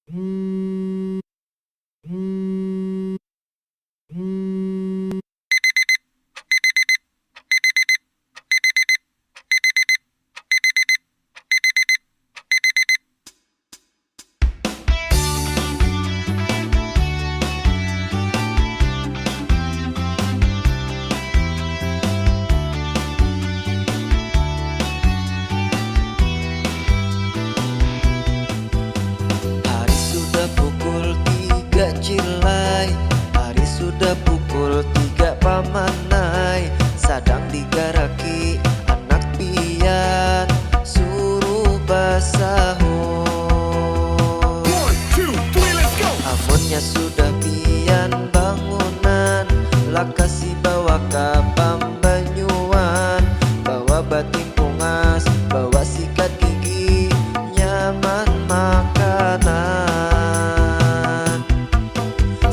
Hari sudah pukul 3 Cilai, hari sudah pukul 3 Pamanai. Sedang digaraki anak pian, suruh basahur. Amunnya sudah pian bangunan, lah kasih bawa ka Pambanyuan. Bawa batik pungas, bawa sikat gigi, nyaman makanan.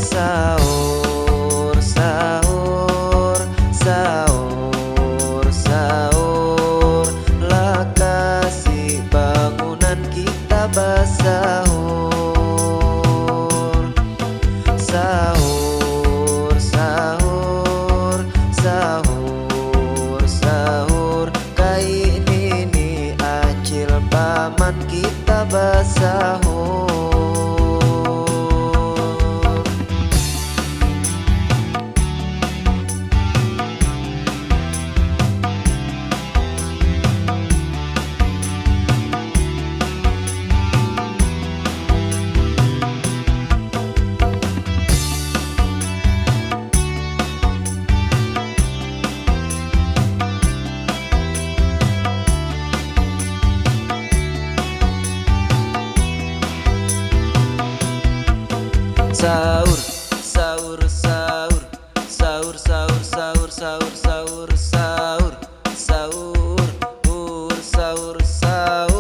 Sahur, sahur, sahur, sahur, lah kasih bangunan kita basahur. Sahur, sahur, sahur, sahur, kain ini acil paman kita basahur. Sahur, sahur, sahur, sahur, sahur, sahur, sahur, sahur, sahur, sahur, sahur, sahur,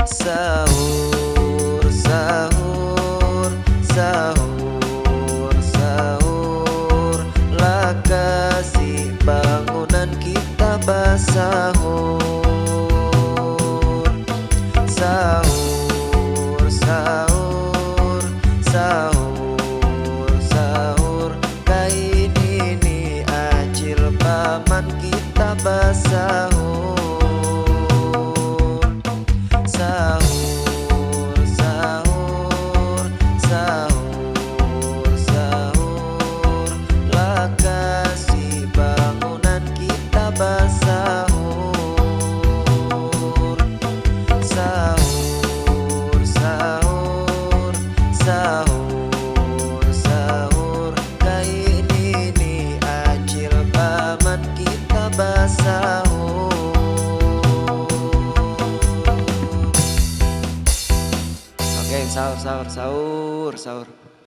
sahur, sahur, sahur, sahur, lah kasih bangunan kita basahur. Sahur, sahur, sahur, sahur, kain ini acil paman kita basahur. Sahur, sahur, sahur, sahur, lah kasih bangunan kita basahur. Sahur, sahur, sahur, sahur, kain ini acil paman kita basahur. Oke, sahur, sahur, sahur, sahur.